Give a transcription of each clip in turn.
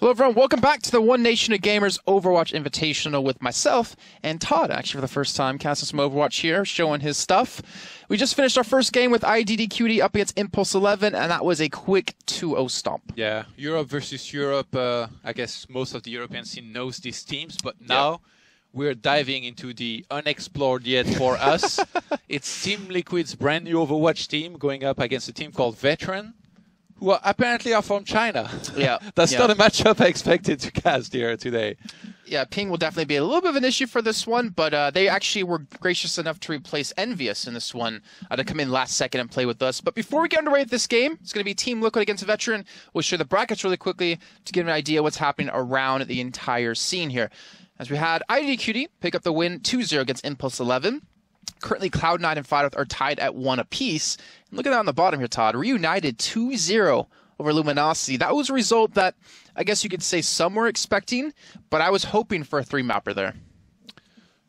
Hello everyone, welcome back to the One Nation of Gamers Overwatch Invitational with myself and Todd, actually for the first time, casting some Overwatch here, showing his stuff. We just finished our first game with IDDQD up against Impulse 11, and that was a quick 2-0 stomp. Yeah, Europe versus Europe. I guess most of the European scene knows these teams, but now we're diving into the unexplored yet for us. It's Team Liquid's brand new Overwatch team going up against a team called Veteran, who apparently are from China. Yeah, That's not a matchup I expected to cast here today. Yeah, ping will definitely be a little bit of an issue for this one, but they actually were gracious enough to replace Envious in this one to come in last second and play with us. But before we get underway with this game, it's going to be Team Liquid against Veteran. We'll show the brackets really quickly to get an idea what's happening around the entire scene here. As we had IDQD pick up the win 2-0 against Impulse 11. Currently, Cloud9 and Fidoth are tied at 1 apiece. And look at that on the bottom here, Todd. Reunited 2-0 over Luminosity. That was a result that I guess you could say some were expecting, but I was hoping for a 3-mapper there.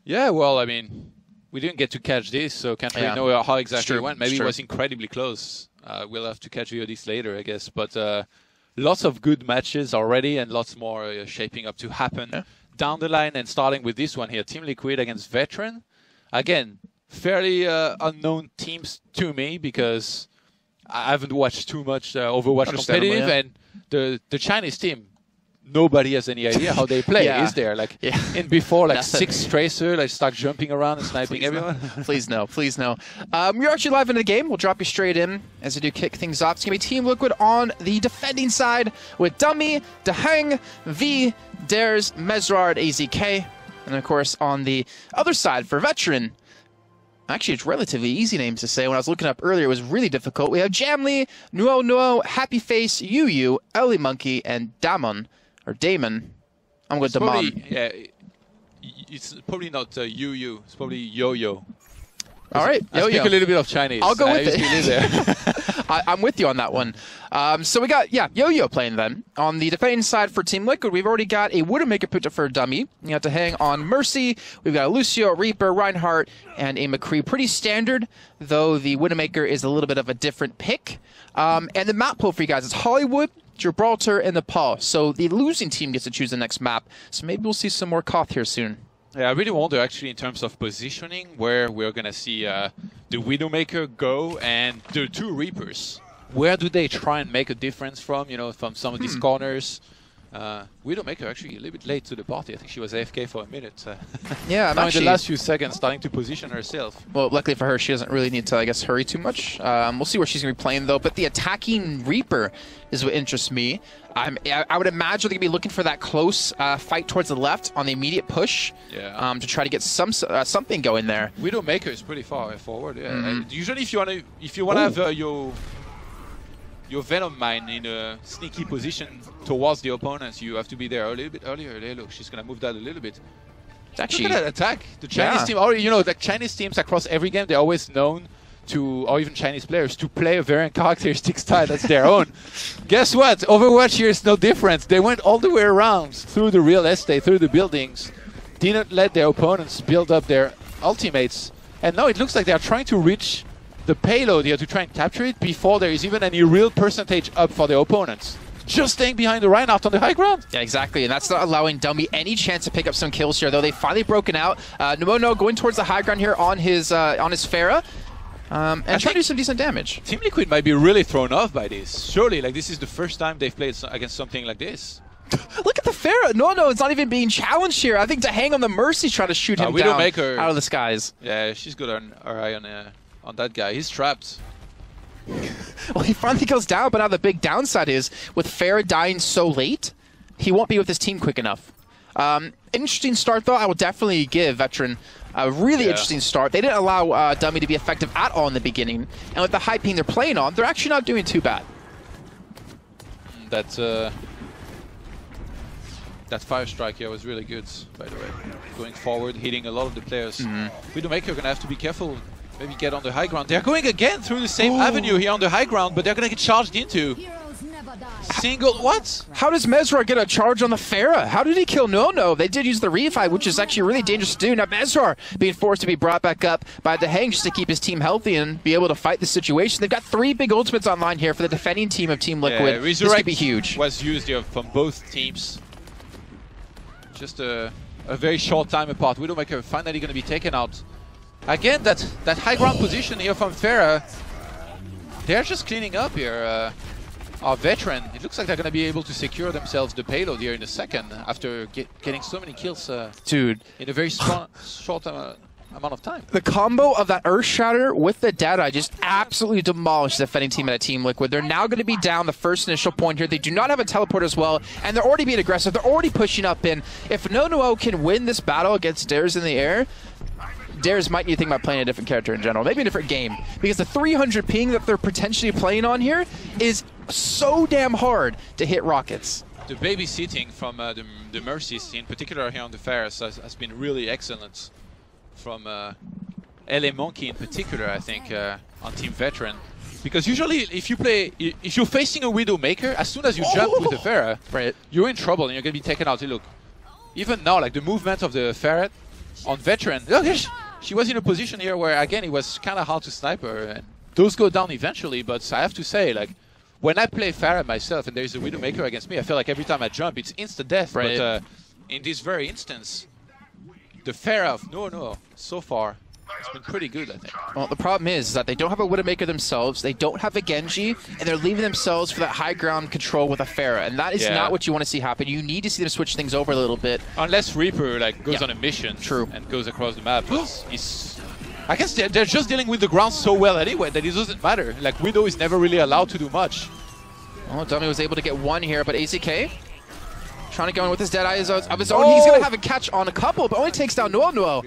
Yeah, well, I mean, we didn't get to catch this, so can't really know how exactly it went. Maybe it was incredibly close. We'll have to catch VODs later, I guess. But lots of good matches already and lots more shaping up to happen down the line. And starting with this one here, Team Liquid against Veteran. Again, fairly unknown teams to me because I haven't watched too much Overwatch competitive, and the Chinese team, nobody has any idea how they play, is there? Like in before, like 6 Tracer, like start jumping around and sniping everyone. Please no, please no. We're actually live in the game. We'll drop you straight in as we do kick things off. It's going to be Team Liquid on the defending side with Dummy, Daheng, V, Dares, Mesrard, AZK. And of course, on the other side for Veteran, actually, it's relatively easy names to say. When I was looking up earlier, it was really difficult. We have Jamly, Nuo Nuo, Happy Face, Yu, Ellie Monkey, and Damon. Or Damon. I'm going to Damon. Yeah, it's probably not Yu. It's probably Yo-Yo. All right, I speak a little bit of Chinese. I'll go with it. There. I'm with you on that one. So we got, Yo-Yo playing then. On the defending side for Team Liquid, we've already got a Widowmaker picked up for a dummy. You have to hang on Mercy. We've got a Lucio, Reaper, Reinhardt, and a McCree. Pretty standard, though the Widowmaker is a little bit of a different pick. And the map pool for you guys is Hollywood, Gibraltar, and Nepal. So the losing team gets to choose the next map. So maybe we'll see some more Koth here soon. Yeah, I really wonder, actually, in terms of positioning, where we're going to see the Widowmaker go and the 2 Reapers. Where do they try and make a difference from, from some of these corners? Widowmaker actually a little bit late to the party. I think she was AFK for a minute. Yeah, now in the last few seconds starting to position herself. Well, luckily for her, she doesn't really need to, I guess, hurry too much. We'll see where she's going to be playing, though. But the attacking Reaper is what interests me. I would imagine they're going to be looking for that close fight towards the left on the immediate push to try to get something going there. Widowmaker is pretty far forward. Yeah. Usually, if you want to have your Venom Mine in a sneaky position towards the opponents, you have to be there a little bit earlier. Look, she's going to move that a little bit. Actually, look at that attack. The Chinese team, the Chinese teams across every game, they're always known to, or even Chinese players, to play a variant characteristic style that's their own. Guess what? Overwatch here is no different. They went all the way around through the real estate, through the buildings, didn't let their opponents build up their ultimates. And now it looks like they are trying to reach the payload here to try and capture it before there is even any real percentage up for the opponents. Just staying behind the Reinhardt on the high ground. Yeah, exactly, and that's not allowing Dummy any chance to pick up some kills here, though. They've finally broken out. Numono going towards the high ground here on his Pharah. And trying to do some decent damage. Team Liquid might be really thrown off by this. Surely, like, this is the first time they've played against something like this. Look at the Pharah. No, it's not even being challenged here. I think to hang on the Mercy's trying to shoot him down out of the skies. Yeah, she's got her eye on that guy. He's trapped. Well, he finally goes down, but now the big downside is, with Pharah dying so late, he won't be with his team quick enough. Interesting start, though. I will definitely give Veteran a really interesting start. They didn't allow Dummy to be effective at all in the beginning, and with the high ping they're playing on, they're actually not doing too bad. That fire strike here was really good, by the way. Going forward, hitting a lot of the players. Widowmaker going to have to be careful. Maybe get on the high ground. They're going again through the same avenue here on the high ground, but they're going to get charged into. Single, what? How does Mesrar get a charge on the Pharah? How did he kill No? They did use the revive, which is actually really dangerous to do. Now Mesrar being forced to be brought back up by the Hang just to keep his team healthy and be able to fight the situation. They've got 3 big ultimates online here for the defending team of Team Liquid. Yeah, this could be huge. Was used here from both teams. Just a very short time apart. Widowmaker finally going to be taken out. Again, that high ground position here from Pharah. They're just cleaning up here. Our veteran, it looks like they're going to be able to secure themselves the payload here in a second after getting so many kills Dude, in a very short amount of time. The combo of that Earth Shatter with the Deadeye just absolutely demolished the defending team at Team Liquid. They're now going to be down the first initial point here. They do not have a teleport as well, and they're already being aggressive. They're already pushing up in. If No can win this battle against Dares in the air, Dares might need to think about playing a different character in general, maybe a different game, because the 300 ping that they're potentially playing on here is so damn hard to hit rockets. The babysitting from the Mercies, in particular here on the Pharos, has been really excellent. From LA Monkey in particular, I think, on Team Veteran. Because usually, if you're facing a Widowmaker, as soon as you jump with the Pharah, right, you're in trouble and you're going to be taken out. Look, even now, like the movement of the Pharah on Veteran, look, she was in a position here where, again, it was kind of hard to snipe her. And those go down eventually, but I have to say, like, when I play Pharah myself and there's a Widowmaker against me, I feel like every time I jump, it's instant death. Right. But in this very instance, the Pharah of No, so far, it's been pretty good, I think. Well, the problem is that they don't have a Widowmaker themselves, they don't have a Genji, and they're leaving themselves for that high ground control with a Pharah, and that is not what you want to see happen. You need to see them switch things over a little bit. Unless Reaper goes on a mission and goes across the map. I guess they're just dealing with the ground so well anyway that it doesn't matter. Like, Widow is never really allowed to do much. Well, Dummy was able to get one here, but AZK trying to go in with his Deadeye of his own. He's going to have a catch on a couple, but only takes down No.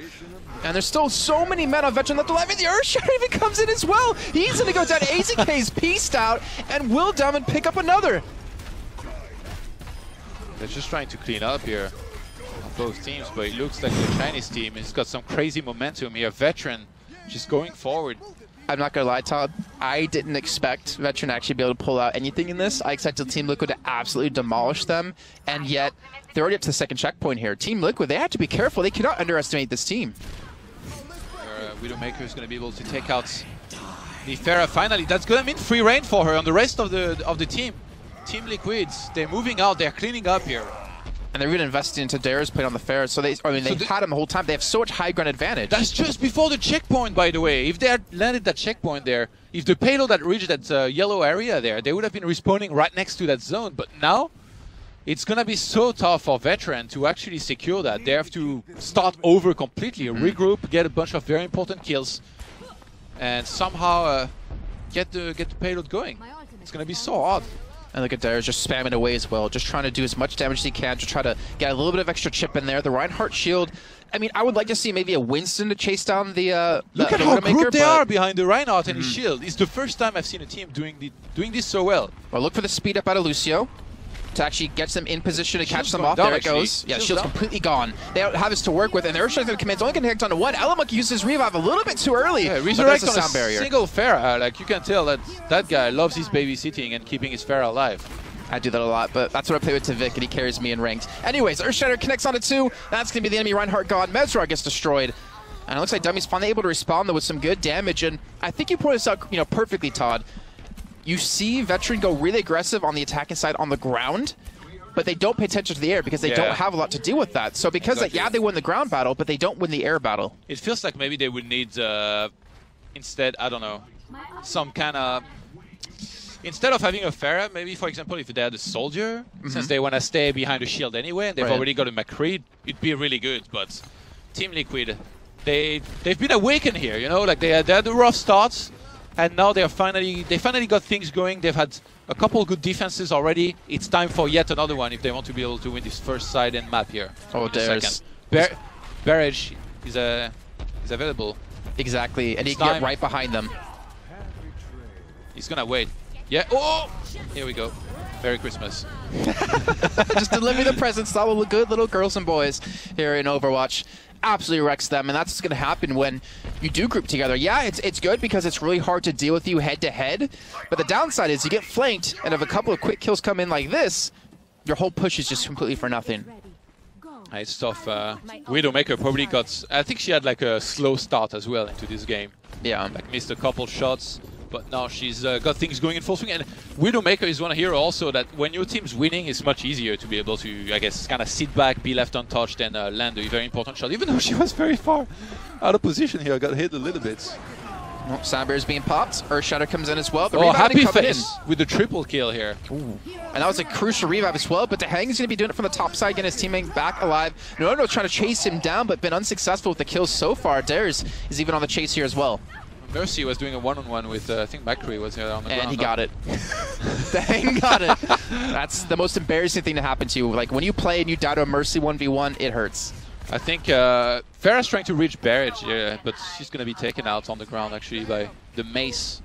And there's still so many men on Veteran left alive. And the Earthshatter even comes in as well. He's going to go down. AZK's pieced out, and will Diamond pick up another. They're just trying to clean up here on both teams, but it looks like the Chinese team has got some crazy momentum here. Veteran just going forward. I'm not going to lie, Todd. I didn't expect Veteran to actually be able to pull out anything in this. I expected Team Liquid to absolutely demolish them, and yet they're already up to the second checkpoint here. Team Liquid, they have to be careful. They cannot underestimate this team. Widowmaker is going to be able to take out the Pharah finally. That's going to mean free reign for her on the rest of the team. Team Liquids, they're moving out, they're cleaning up here. And they're really investing into Dares playing on the Pharah, so they had him the whole time. They have so much high ground advantage. That's just before the checkpoint, by the way. If they had landed that checkpoint there, if the payload had reached that yellow area there, they would have been respawning right next to that zone. But now, it's going to be so tough for Veteran to actually secure that. They have to start over completely, regroup, get a bunch of very important kills, and somehow get the payload going. It's going to be so hard. And look at Dares just spamming away as well, just trying to do as much damage as he can to try to get a little bit of extra chip in there. The Reinhardt shield, I mean, I would like to see maybe a Winston to chase down the Look at how good they are behind the Reinhardt and his shield. It's the first time I've seen a team doing this so well. Well, look for the speed up out of Lucio to actually get them in position to catch them off. There it goes. Yeah, shield's completely gone. They don't have this to work with, and the Earthshaker's going to come in. It's only going to hit on one. Elamuk uses his revive a little bit too early. Yeah, resurrect on a single Pharah. Like, you can tell that guy loves his babysitting and keeping his Pharah alive. I do that a lot, but that's what I play with Tavik, and he carries me in ranked. Anyways, Earthshatter connects onto 2. That's going to be the enemy Reinhardt gone. Mesrar gets destroyed. And it looks like Dummy's finally able to respond, though, with some good damage. And I think you pointed this out perfectly, Todd. You see Veteran go really aggressive on the attacking side on the ground, but they don't pay attention to the air because they don't have a lot to do with that. So because, they win the ground battle, but they don't win the air battle. It feels like maybe they would need, instead, I don't know, some kind of... Instead of having a Pharah, maybe, for example, if they had a soldier, since they want to stay behind the shield anyway, and they've already got a McCree, it'd be really good. But Team Liquid, they've been awakened here, like they had the rough starts, and now they finally got things going. They've had a couple good defenses already. It's time for yet another one if they want to be able to win this first side and map here. Oh, there's Barrage is available. Exactly, and he can get right behind them. He's gonna wait. Yeah. Oh, here we go. Merry Christmas. Just deliver the presents to all the good little girls and boys here in Overwatch. absolutely wrecks them, and that's what's going to happen when you do group together. Yeah, it's good because it's really hard to deal with you head-to-head, but the downside is you get flanked, and if a couple of quick kills come in like this, your whole push is just completely for nothing. It's tough. Widowmaker probably got... I think she had like a slow start as well into this game. Yeah. Like missed a couple shots, but now she's got things going in full swing. And Widowmaker is one hero also that when your team's winning, it's much easier to be able to, I guess, kind of sit back, be left untouched, and land a very important shot. Even though she was very far out of position here, got hit a little bit. Well, Soundbear's being popped. Earthshatter comes in as well. The Happy Face with the triple kill here. Ooh. And that was a crucial revive as well, but Deheng is going to be doing it from the top side, getting his teammate back alive. No, trying to chase him down, but been unsuccessful with the kills so far. Dares is even on the chase here as well. Mercy was doing a one-on-one with, I think Macri was here on the ground. And he got it. Deheng got it. That's the most embarrassing thing to happen to you. Like, when you play and you die to a Mercy 1v1, it hurts. I think Farah's trying to reach barrage, but she's going to be taken out on the ground actually by the mace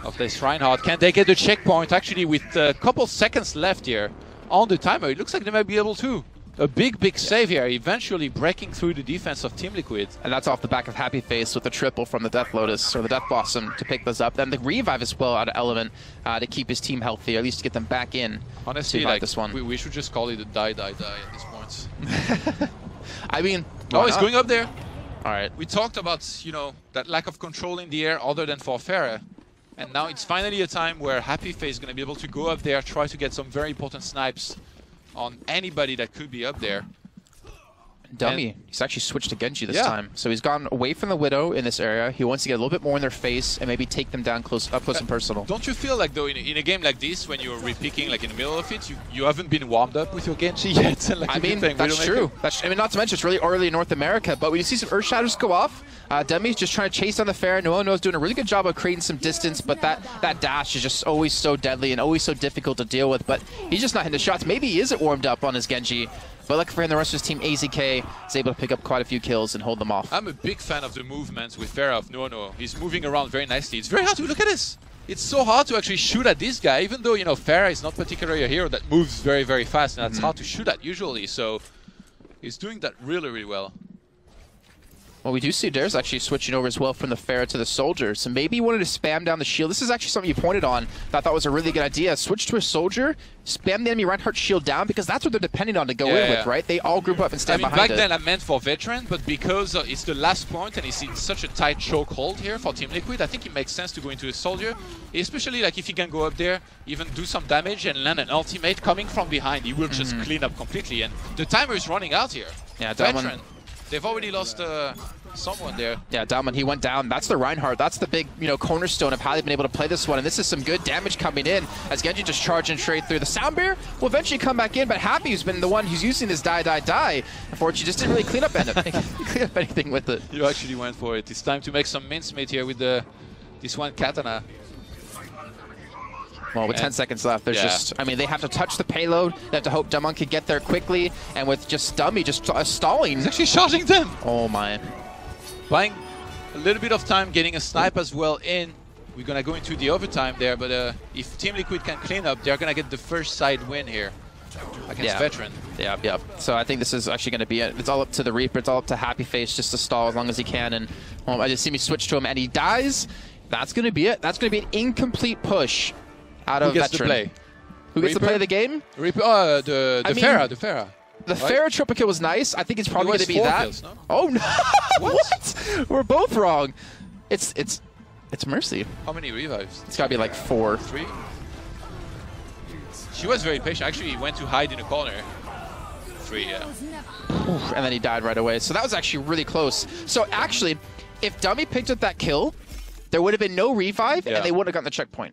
of this Reinhardt. Can they get the checkpoint actually with a couple seconds left here on the timer? It looks like they might be able to. A big save here, eventually breaking through the defense of Team Liquid. And that's off the back of Happy Face with the triple from the Death Lotus, or the Death Blossom, to pick those up. Then the revive as well out of Element to keep his team healthy, or at least to get them back in. Honestly, like, this one. We should just call it a die at this point. I mean, oh, he's going up there. All right. We talked about, you know, that lack of control in the air other than for Farah. And now it's finally a time where Happy Face is going to be able to go up there, try to get some very important snipes on anybody that could be up there. Dummy. He's actually switched to Genji this time. So he's gone away from the Widow in this area. He wants to get a little bit more in their face and maybe take them down up close and personal. Don't you feel like, though, in a game like this, when you're repicking like in the middle of it, you haven't been warmed up with your Genji yet? Like, I mean, that's true. I mean, not to mention, it's really early in North America, but when you see some Earth Shatters go off, Demi's just trying to chase down the Farah. Noah's doing a really good job of creating some distance, but that dash is just always so deadly and always so difficult to deal with. But he's just not hitting the shots. Maybe he isn't warmed up on his Genji. But lucky for him, the rest of his team, AZK, is able to pick up quite a few kills and hold them off. I'm a big fan of the movements with Farah of Noah. He's moving around very nicely. It's very hard to look at this. It's so hard to actually shoot at this guy, even though, you know, Farah is not particularly a hero that moves very fast, and that's hard to shoot at usually. So he's doing that really well. Well, we do see Dares actually switching over as well from the Farah to the Soldier. So maybe he wanted to spam down the shield. This is actually something you pointed on that I thought was a really good idea. Switch to a Soldier, spam the enemy Reinhardt shield down, because that's what they're depending on to go in with, right? They all group up and stand behind it. Back then I meant for Veteran, but because it's the last point and it's in such a tight chokehold here for Team Liquid, I think it makes sense to go into a Soldier, especially like if he can go up there, even do some damage and land an ultimate coming from behind. He will just clean up completely, and the timer is running out here. Yeah, Veteran. They've already lost someone there. Yeah, Dalman, he went down. That's the Reinhardt. That's the big, you know, cornerstone of how they've been able to play this one. And this is some good damage coming in as Genji just charging straight through. The Soundbear will eventually come back in, but Happy, who's been the one who's using this die. Unfortunately, just didn't really clean up anything with it. You actually went for it. It's time to make some mincemeat here with this one Katana. Well, with 10 seconds left, there's just, I mean, they have to touch the payload. They have to hope Dumon can get there quickly. And with just Dummy just stalling. He's actually charging them. Oh, my. Buying a little bit of time, getting a snipe as well in. We're going to go into the overtime there, but if Team Liquid can clean up, they're going to get the first side win here against Veteran. Yeah. So I think this is actually going to be it. It's all up to the Reaper. It's all up to Happy Face just to stall as long as he can. And I just see me switch to him, and he dies. That's going to be it. That's going to be an incomplete push out of Veteran. Who gets to play? Who gets to play the game? Reaper, the Farah. The Farah triple kill was nice. I think it's probably going to be that. Kills, no? Oh no! What? We're both wrong. It's Mercy. How many revives? It's got to be like 4. 3. She was very patient. Actually, he went to hide in a corner. 3, yeah. Oof, and then he died right away. So that was actually really close. So actually, if Dummy picked up that kill, there would have been no revive, and they would have gotten the checkpoint.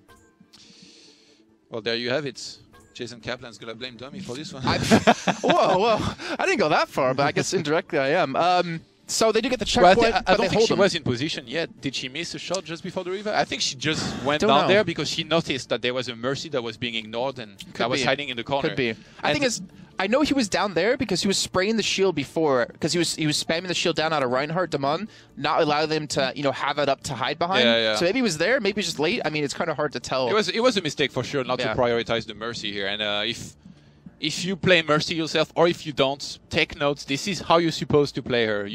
Well, there you have it. Jason Kaplan's going to blame Dummy for this one. Whoa. I didn't go that far, but I guess indirectly I am. So they do get the checkpoint, well, I don't think she was in position yet. Did she miss a shot just before the revive? I think she just went down there because she noticed that there was a Mercy that was being ignored and that was hiding in the corner. Could be. I think I know he was down there because he was spraying the shield before, because he was spamming the shield down out of Reinhardt, Damon, not allowing them to have it up to hide behind. Yeah. So maybe he was there, maybe he was just late. I mean, it's kind of hard to tell. It was a mistake for sure not to prioritize the Mercy here, and if you play Mercy yourself or if you don't, take notes. This is how you're supposed to play her.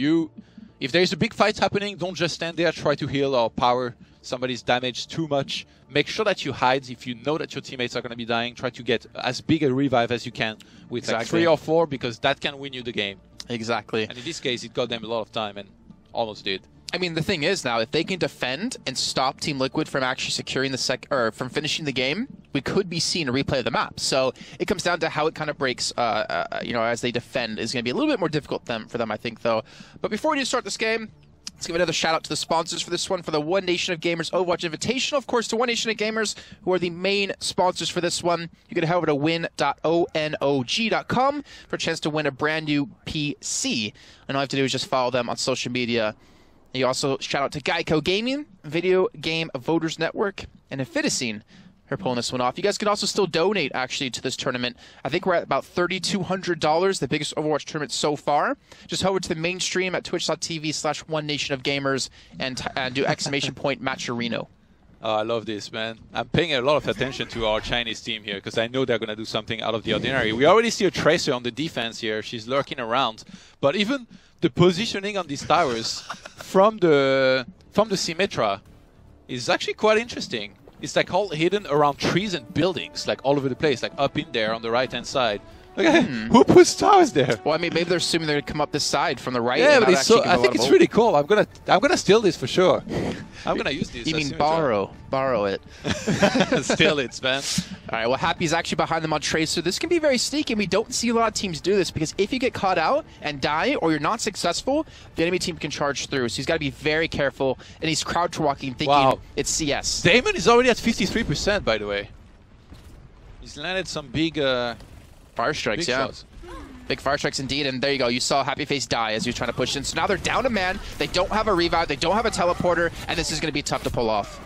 If there's a big fight happening, don't just stand there, try to heal or power somebody's damage too much. Make sure that you hide. If you know that your teammates are going to be dying, try to get as big a revive as you can with like 3 or 4, because that can win you the game. Exactly. And in this case, it got them a lot of time and almost did. I mean, the thing is now, if they can defend and stop Team Liquid from actually securing the from finishing the game, we could be seeing a replay of the map. So it comes down to how it kind of breaks, you know, as they defend is going to be a little bit more difficult for them, I think, though. But before we do start this game, let's give another shout out to the sponsors for this one, for the One Nation of Gamers Overwatch Invitational. Of course, to One Nation of Gamers, who are the main sponsors for this one. You can head over to win.onog.com for a chance to win a brand new PC. And all you have to do is just follow them on social media. And you also shout out to Geico Gaming, Video Game Voters Network, and Infiticine for pulling this one off. You guys can also still donate, actually, to this tournament. I think we're at about $3,200, the biggest Overwatch tournament so far. Just head over to the main stream at twitch.tv/OneNationOfGamers and do !Matcherino. Oh, I love this, man. I'm paying a lot of attention to our Chinese team here because I know they're going to do something out of the ordinary. We already see a Tracer on the defense here. She's lurking around. But even the positioning on these towers from the Symmetra is actually quite interesting. It's like all hidden around trees and buildings, like all over the place, like up in there on the right-hand side. Okay, who puts towers there? Well, I mean, maybe they're assuming they're going to come up this side from the right. Yeah, but it's I think it's really cool. I'm gonna steal this for sure. I'm gonna use this. You mean borrow it? Steal it, man. All right. Well, Happy's actually behind them on Tracer. This can be very sneaky, and we don't see a lot of teams do this because if you get caught out and die, or you're not successful, the enemy team can charge through. So he's got to be very careful, and he's crouch walking, thinking it's CS. Damon is already at 53%, by the way. He's landed some big. Fire strikes, shots. Big fire strikes indeed, and there you go. You saw Happyface die as he was trying to push in. So now they're down a man. They don't have a revive. They don't have a teleporter, and this is going to be tough to pull off.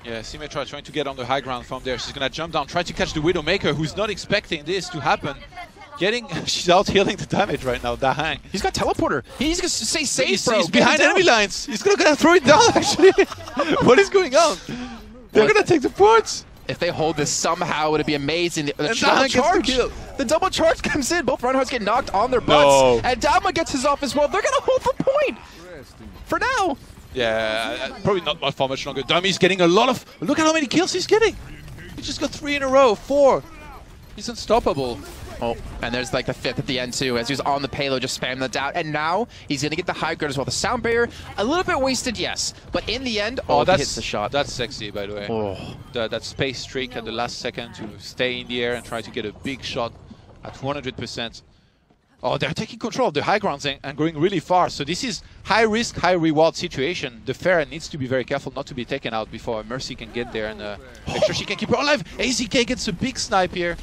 Yeah, Symmetra trying to get on the high ground from there. She's going to jump down, try to catch the Widowmaker, who's not expecting this to happen. She's out healing the damage right now. Dahang. He's got teleporter. He's going to stay safe, bro. He's behind enemy lines. He's going to throw it down, actually. What is going on? They're going to take the ports. If they hold this somehow, it would be amazing. The double charge comes in. Both Reinhardts get knocked on their butts. And Dama gets his off as well. They're going to hold for point for now. Yeah, probably not for much longer. Dummy's getting a lot of... Look at how many kills he's getting. He just got 3 in a row, 4. He's unstoppable. Oh, and there's like the 5th at the end too, as he was on the payload, just spamming that down. And now he's going to get the high ground as well. The sound barrier, a little bit wasted, yes. But in the end, he hits the shot. That's sexy, by the way. Oh. That space streak at the last second to stay in the air and try to get a big shot at 100%. Oh, they're taking control of the high grounds and going really far. So this is high risk, high reward situation. The Pharah needs to be very careful not to be taken out before Mercy can get there and make sure she can keep her alive. AZK gets a big snipe here.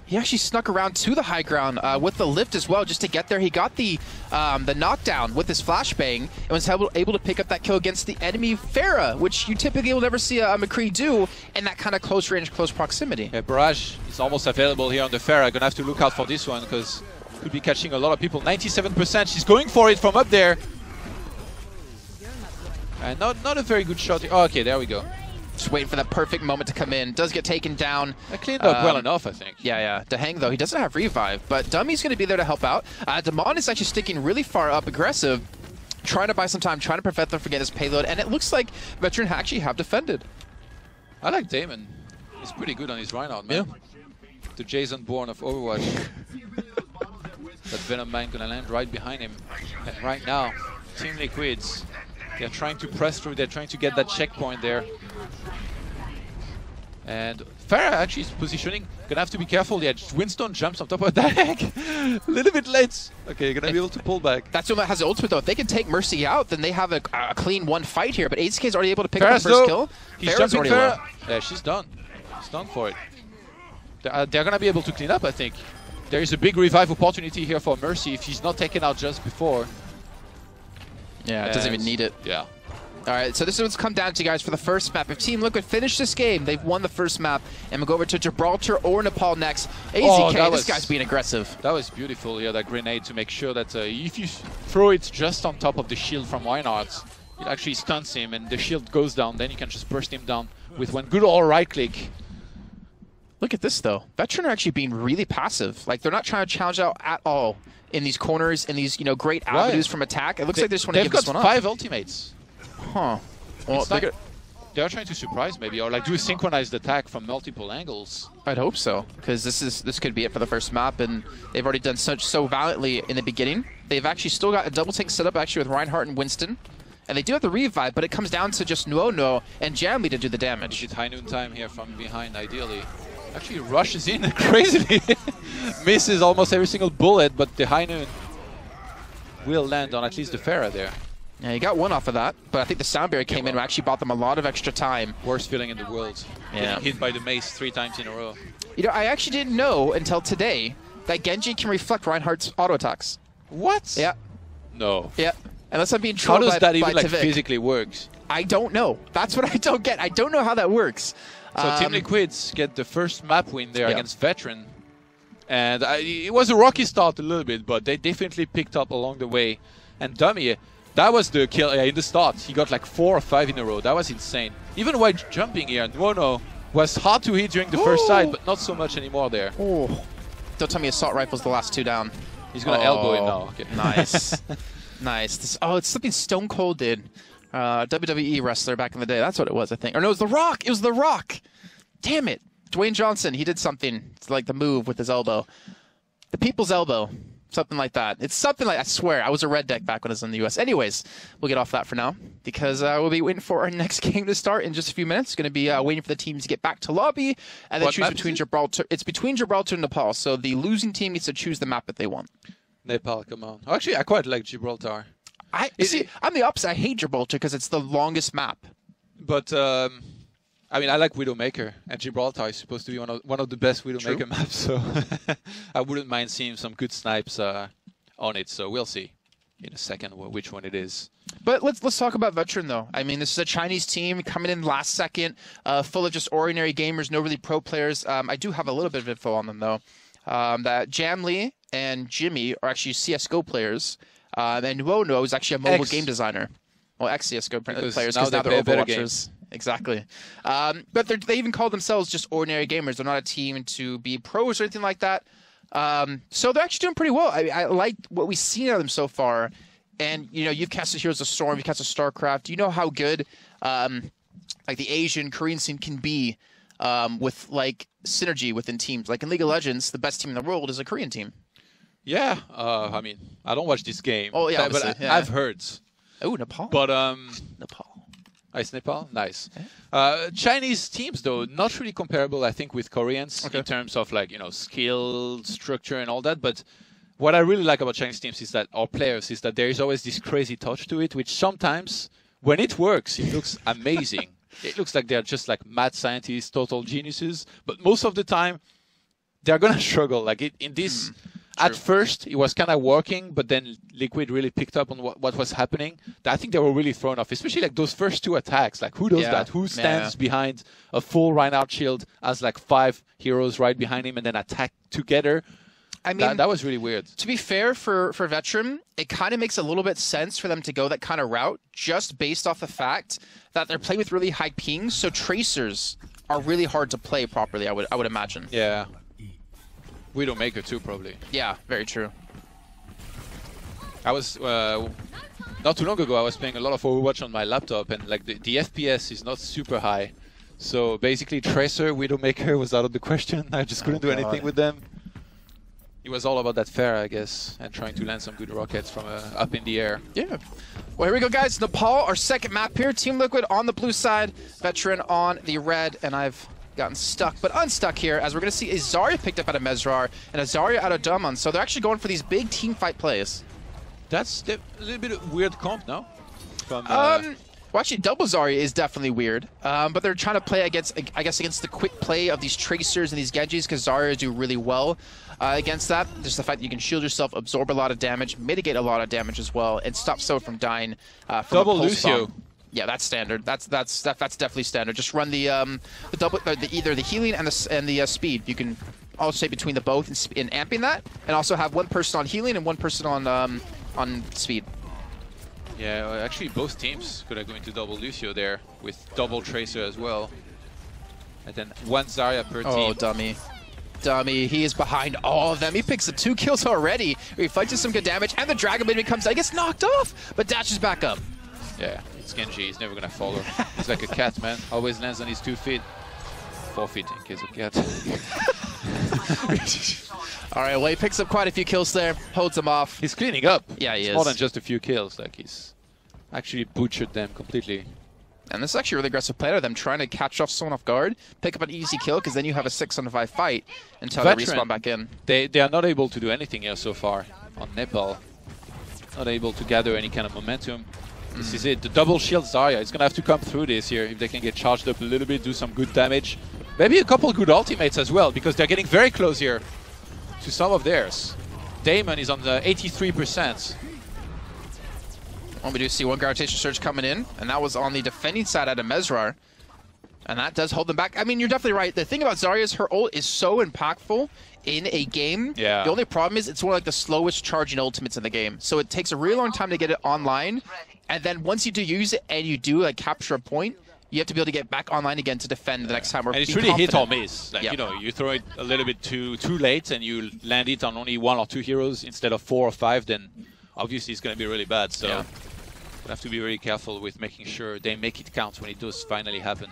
He actually snuck around to the high ground with the lift as well, just to get there. He got the knockdown with his flashbang and was able to pick up that kill against the enemy Pharah, which you typically will never see a McCree do in that kind of close range, close proximity. Yeah, Barrage is almost available here on the Pharah. Gonna have to look out for this one because could be catching a lot of people. 97%. She's going for it from up there. And not a very good shot. Oh, okay, there we go. Just waiting for that perfect moment to come in. Does get taken down. I cleaned up well enough, I think. Yeah. Dahang, though, he doesn't have revive, but Dummy's going to be there to help out. Damon is actually sticking really far up, aggressive, trying to buy some time, trying to prevent them from getting his payload, and it looks like Veteran actually have defended. I like Damon. He's pretty good on his Reinhardt, man. Yeah. The Jason Bourne of Overwatch. That Venom Mine gonna land right behind him. And right now, Team Liquids, they're trying to press through, they're trying to get that checkpoint there. And Pharah actually is positioning, gonna have to be careful. Yeah, Winston jumps on top of that. A little bit late. Okay, you're gonna be able to pull back. That's what has the ultimate though. If they can take Mercy out, then they have a clean one fight here. But AZK is already able to pick up the first kill. He's jumping Pharah. Yeah, she's done. She's done for it. They're gonna be able to clean up, I think. There is a big revive opportunity here for Mercy if she's not taken out just before. Yeah, it doesn't even need it. Yeah. All right, so this is what's come down to, guys, for the first map. If Team Liquid finish this game, they've won the first map, and we'll go over to Gibraltar or Nepal next. AZK, this guy's being aggressive. That was beautiful, yeah, that grenade to make sure that if you throw it just on top of the shield from Reinhardt, it actually stuns him, and the shield goes down, then you can just burst him down with one good old right click. Look at this, though. Veteran are actually being really passive. Like, they're not trying to challenge out at all in these corners, in these, great avenues from attack. It looks like they just want to give this one up. They've got 5 ultimates. Huh. Well, they are trying to surprise, maybe, or like do a synchronized attack from multiple angles. I'd hope so, because this could be it for the first map, and they've already done so valiantly in the beginning. They've actually still got a double tank set up actually with Reinhardt and Winston, and they do have the revive, but it comes down to just Nuono and Jamli to do the damage. It's high noon time here from behind, ideally. Actually rushes in crazily, misses almost every single bullet, but the high noon will land on at least the Pharah there. Yeah, he got one off of that, but I think the sound barrier came in and actually bought them a lot of extra time. Worst feeling in the world. Yeah. Getting hit by the mace 3 times in a row. I actually didn't know until today that Genji can reflect Reinhardt's auto attacks. What? Yeah. No. Yeah. Unless I'm being trolled by How does that even like Tavik. physically works? I don't know. That's what I don't get. I don't know how that works. So Team Liquids get the first map win there against Veteran. And it was a rocky start a little bit, but they definitely picked up along the way. And Dummy, that was the kill in the start. He got like 4 or 5 in a row. That was insane. Even while jumping here, Nuono was hard to hit during the first side, but not so much anymore there. Oh. Don't tell me Assault Rifle's the last 2 down. He's going to elbow him now. Okay. Nice. Nice. It's something Stone Cold did. WWE wrestler back in the day. That's what it was, I think. Or no, it was The Rock. It was The Rock. Damn it. Dwayne Johnson, he did something. It's like the move with his elbow. The people's elbow. Something like that. It's something like, I swear, I was a red deck back when I was in the US. Anyways, we'll get off that for now because we'll be waiting for our next game to start in just a few minutes. Going to be waiting for the teams to get back to lobby and then choose between Gibraltar. It's between Gibraltar and Nepal, so the losing team needs to choose the map that they want. Nepal, come on. Actually, I quite like Gibraltar. I'm the opposite. I hate Gibraltar because it's the longest map. But I mean, I like Widowmaker, and Gibraltar is supposed to be one of the best Widowmaker maps, so I wouldn't mind seeing some good snipes on it. So we'll see in a second which one it is. But let's talk about Veteran though. I mean, this is a Chinese team coming in last second, full of just ordinary gamers, no really pro players. I do have a little bit of info on them though. That Jamli and Jimmy are actually CS:GO players, and Nuono is actually a mobile game designer. Well, ex-CS:GO players because now they're Overwatchers. Exactly. But they even call themselves just ordinary gamers. They're not a team to be pros or anything like that. So they're actually doing pretty well. I like what we've seen out of them so far. And, you've casted Heroes of Storm, you've casted StarCraft. Do you know how good like the Asian, Korean scene can be with like synergy within teams? Like in League of Legends, the best team in the world is a Korean team. Yeah. I mean, I don't watch this game. Oh, yeah. But I've heard. Oh, Nepal. But Nepal. Nice, Nepal. Nice. Chinese teams, though, not really comparable, I think, with Koreans in terms of, like, skill, structure, and all that. But what I really like about Chinese teams is that, or players, is that there is always this crazy touch to it, which sometimes, when it works, it looks amazing. It looks like they're just, like, mad scientists, total geniuses. But most of the time, they're going to struggle. Like, in this... At first, it was kind of working, but then Liquid really picked up on what was happening. I think they were really thrown off, especially like those first 2 attacks. Like, who does that? Who stands behind a full Reinhardt shield as like 5 heroes right behind him and then attack together? I mean, that was really weird. To be fair, for Veteran, it kind of makes a little bit sense for them to go that kind of route, just based off the fact that they're playing with really high pings, so tracers are really hard to play properly, I would imagine. Yeah. Widowmaker too, probably. Yeah, very true. I was not too long ago. I was playing a lot of Overwatch on my laptop, and like the FPS is not super high. So basically, Tracer, Widowmaker was out of the question. I just couldn't do anything with them. It was all about that Pharah, I guess, and trying to land some good rockets from up in the air. Yeah. Well, here we go, guys. Nepal, our second map here. Team Liquid on the blue side, Veteran on the red, and I've gotten stuck, but unstuck here, as we're going to see a Zarya picked up out of Mezrar and a Zarya out of Daman. So they're actually going for these big team fight plays. That's a little bit of weird comp, no? From, well, actually, double Zarya is definitely weird, but they're trying to play against, I guess, against the quick play of these Tracers and these Genjis, because Zarya do really well against that. Just the fact that you can shield yourself, absorb a lot of damage, mitigate a lot of damage as well, and stop someone from dying from double a pulse Lucio. bomb. Yeah, that's standard. That's definitely standard. Just run the double, either the healing and the speed. You can alternate between the both in amping that, and also have one person on healing and one person on speed. Yeah, well, actually both teams could have gone into double Lucio there with double Tracer as well. And then one Zarya per team. Oh, dummy. Dummy, he is behind all of them. He picks up 2 kills already. He fights some good damage, and the Dragon Blade comes out. He gets knocked off, but dashes back up. Yeah, it's Genji. He's never gonna follow. He's like a cat, man. Always lands on his 2 feet. 4 feet in case of cat. All right, well, he picks up quite a few kills there, holds them off. He's cleaning up. Yeah, he is. More than just a few kills. Like, he's actually butchered them completely. And this is actually a really aggressive play out of them, trying to catch off someone off guard, pick up an easy kill, because then you have a 6-on-5 fight until they respawn back in. They are not able to do anything here so far on Nepal. Not able to gather any kind of momentum. This is it. The double shield Zarya is going to have to come through this here if they can get charged up a little bit, do some good damage. Maybe a couple good ultimates as well, because they're getting very close here to some of theirs. Damon is on the 83%. Well, we do see one Gravitation Surge coming in, and that was on the defending side out of Mesrar. And that does hold them back. I mean, you're definitely right. The thing about Zarya is her ult is so impactful in a game. Yeah. The only problem is it's one of like the slowest charging ultimates in the game. So it takes a really long time to get it online. And then once you do use it and you do like capture a point, you have to be able to get back online again to defend the next time. And it's really hit or miss. Like, you know, you throw it a little bit too late and you land it on only 1 or 2 heroes instead of 4 or 5, then obviously it's going to be really bad. So you have to be very careful with making sure they make it count when it does finally happen.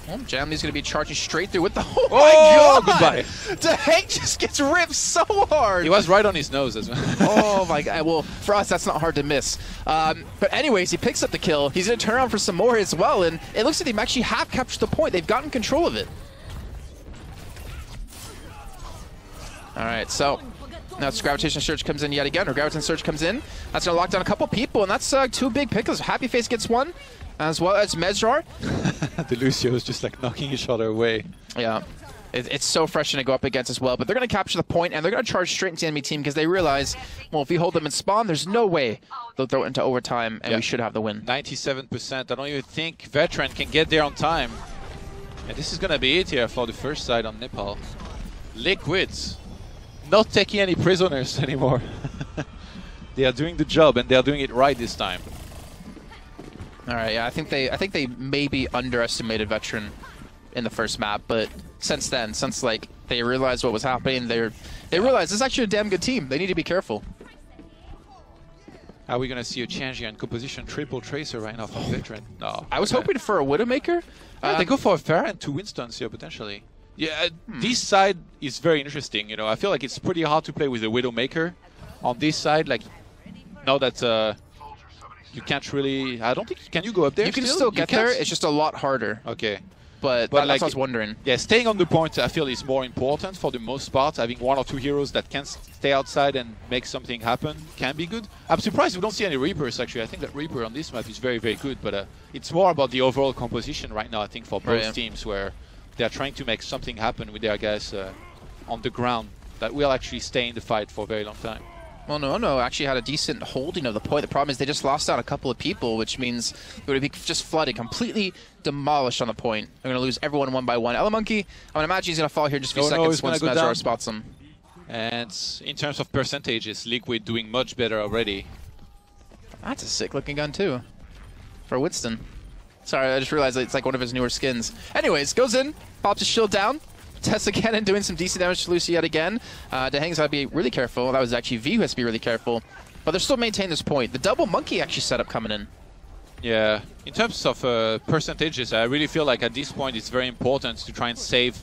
Well, Jamley's going to be charging straight through with the... Oh my god! Goodbye. The Hank just gets ripped so hard! He was right on his nose as well. Oh my god. Well, for us, that's not hard to miss. But anyways, he picks up the kill. He's going to turn around for some more as well, and it looks like they actually have captured the point. They've gotten control of it. Alright, so... now it's Gravitation Surge comes in yet again, or Gravitation Surge comes in. That's going to lock down a couple people, and that's 2 big picks. Happy Face gets 1, as well as Mesrar. The Lucio is just like knocking each other away. Yeah. It's so frustrating to go up against as well, but they're going to capture the point, and they're going to charge straight into the enemy team because they realize, well, if we hold them in spawn, there's no way they'll throw it into overtime, and we should have the win. 97%. I don't even think Veteran can get there on time. And this is going to be it here for the first side on Nepal. Liquids. Not taking any prisoners anymore. They are doing the job, and they are doing it right this time. All right, yeah, I think they maybe underestimated Veteran in the first map, but since then, since like they realized what was happening, they realized this is actually a damn good team. They need to be careful. Are we gonna see a change here in composition? Triple Tracer right now from Veteran. No. I was hoping for a Widowmaker. They go for a Pharah and 2 Winstons here potentially. Yeah, this side is very interesting. You know, I feel like it's pretty hard to play with a Widowmaker on this side. Like, now that you can't really. I don't think. Can you go up there? You can still get there. It's just a lot harder. Okay. But that's what I was wondering. Yeah, staying on the point, I feel, is more important for the most part. Having 1 or 2 heroes that can stay outside and make something happen can be good. I'm surprised we don't see any Reapers, actually. I think that Reaper on this map is very, very good. But it's more about the overall composition right now, I think, for both teams, where they're trying to make something happen with their guys on the ground that will actually stay in the fight for a very long time. Well, no, actually had a decent holding of the point. The problem is they just lost out a couple of people, which means it would be just flooded, completely demolished on the point. They're going to lose everyone 1 by 1. Elemonkey, I would imagine he's going to fall here in just a few seconds once Mesrar spots him. And in terms of percentages, Liquid doing much better already. That's a sick-looking gun, too, for Winston. Sorry, I just realized it's like one of his newer skins. Anyways, goes in, pops his shield down. Tesla Cannon doing some decent damage to Lucy yet again. Dehang's got to be really careful. That was actually V who has to be really careful. But they're still maintaining this point. The double monkey actually set up coming in. Yeah, in terms of percentages, I really feel like at this point it's very important to try and save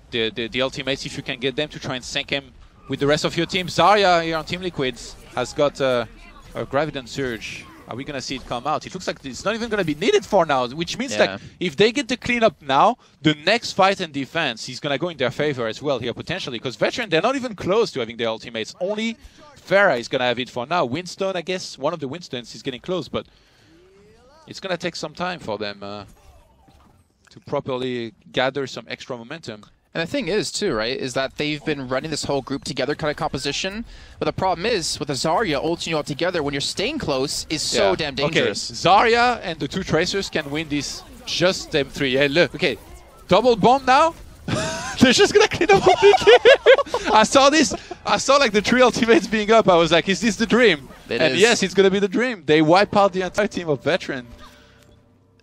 the ultimates if you can get them, to try and sync him with the rest of your team. Zarya here on Team Liquids has got a Graviton Surge. Are we going to see it come out? It looks like it's not even going to be needed for now, which means like if they get the cleanup now, the next fight and defense is going to go in their favor as well here potentially, because Veteran, they're not even close to having their ultimates. Only Pharah is going to have it for now. Winston, I guess, one of the Winstons is getting close, but it's going to take some time for them to properly gather some extra momentum. And the thing is, too, right, is that they've been running this whole group together kind of composition. But the problem is, with a Zarya ulting you all together, when you're staying close, is so damn dangerous. Okay, Zarya and the 2 Tracers can win this, just them 3. Yeah, look, okay, double bomb now. They're just going to clean up a bit here. I saw this. I saw like the 3 ultimates being up. I was like, is this the dream? And yes, it's going to be the dream. They wipe out the entire team of Veteran.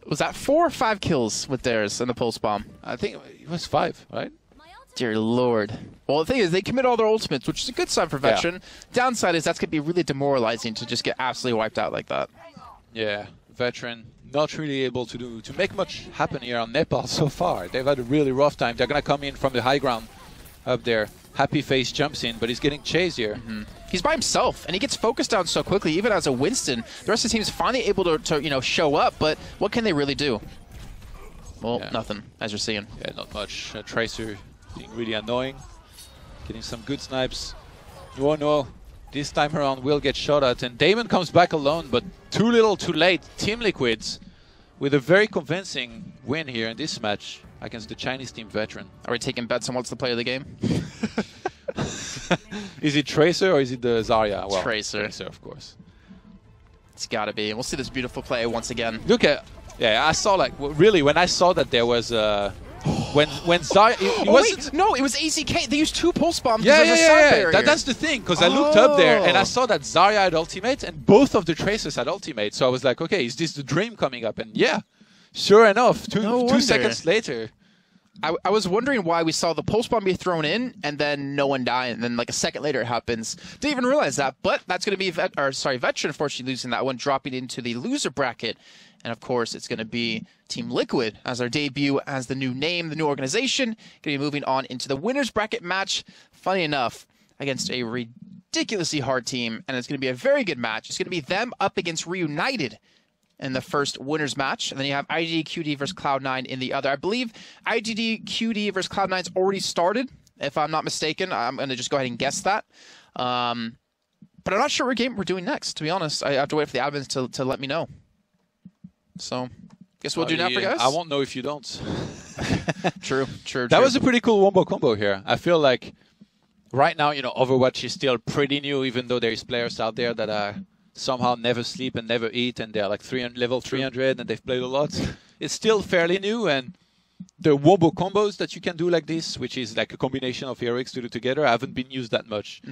Was that 4 or 5 kills with theirs in the pulse bomb? I think it was 5, right? Dear Lord. Well, the thing is, they commit all their ultimates, which is a good sign for Veteran. Downside is that's going to be really demoralizing to just get absolutely wiped out like that. Yeah, Veteran not really able to make much happen here on Nepal so far. They've had a really rough time. They're going to come in from the high ground up there. Happy Face jumps in, but he's getting chased here. He's by himself, and he gets focused down so quickly, even as a Winston. The rest of the team is finally able to you know, show up, but what can they really do? Well, nothing, as you're seeing. Yeah, not much. Tracer being really annoying. Getting some good snipes. Oh no, this time around will get shot at, and Damon comes back alone, but too little too late. Team Liquids with a very convincing win here in this match against the Chinese team Veteran. Are we taking bets on what's the play of the game? Is it Tracer or is it the Zarya? Well, Tracer. Tracer, of course. It's got to be. And we'll see this beautiful play once again. Look at, I saw like, really, when I saw that there was when Zarya, it wasn't. Wait, no, it was AZK. They used 2 pulse bombs. Yeah. That's the thing, because I looked up there and I saw that Zarya had ultimate and both of the Tracers had ultimate. So I was like, okay, is this the dream coming up? And yeah, sure enough, two seconds later. I was wondering why we saw the pulse bomb be thrown in and then no one die, and then like a second later it happens. Didn't even realize that, but that's going to be Veteran unfortunately losing that one, dropping into the loser bracket. And of course, it's going to be Team Liquid as our debut, as the new name, the new organization. Going to be moving on into the winners bracket match. Funny enough, against a ridiculously hard team, and it's going to be a very good match. It's going to be them up against Reunited in the first winners match, and then you have IGD QD versus Cloud9 in the other. I believe IGD QD versus Cloud9's already started, if I'm not mistaken. I'm going to just go ahead and guess that. But I'm not sure what game we're doing next, to be honest. I have to wait for the admins to let me know. So, guess we'll do now for guys. I won't know if you don't. True. That was a pretty cool wombo combo here. I feel like right now, you know, Overwatch is still pretty new, even though there's players out there that are somehow never sleep and never eat, and they're like level 300 and they've played a lot. It's still fairly new, and the wombo combos that you can do like this, which is like a combination of heroics to do together, haven't been used that much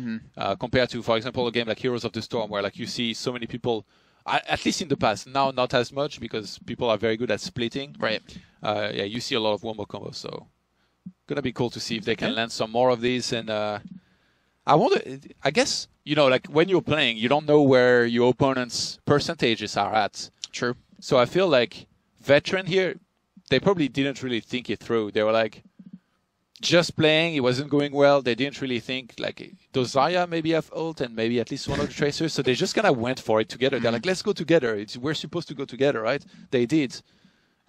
compared to, for example, a game like Heroes of the Storm, where like you see so many people, at least in the past, now not as much because people are very good at splitting. Right. Yeah, you see a lot of wombo combos, so gonna be cool to see if they can land some more of these. And I guess, you know, like when you're playing, you don't know where your opponent's percentages are at. True. So I feel like Veteran here, they probably didn't really think it through. They were like just playing, it wasn't going well. They didn't really think like those Zarya maybe have ult and maybe at least one of the Tracers. So they just kind of went for it together. They're like, let's go together. We're supposed to go together, right? They did.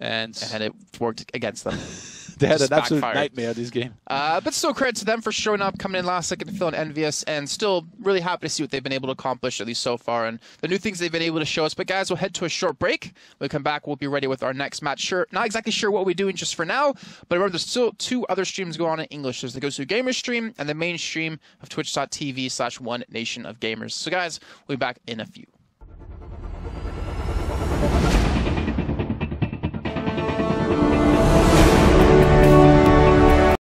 And it worked against them. They had an absolute nightmare this game. But still credit to them for showing up, coming in last second, feeling envious, and still really happy to see what they've been able to accomplish, at least so far, and the new things they've been able to show us. But guys, we'll head to a short break. When we come back, we'll be ready with our next match. Sure, not exactly sure what we're doing just for now, but remember, there's still 2 other streams going on in English. There's the Gosu Gamer stream and the main stream of twitch.tv/OneNationOfGamers. So guys, we'll be back in a few.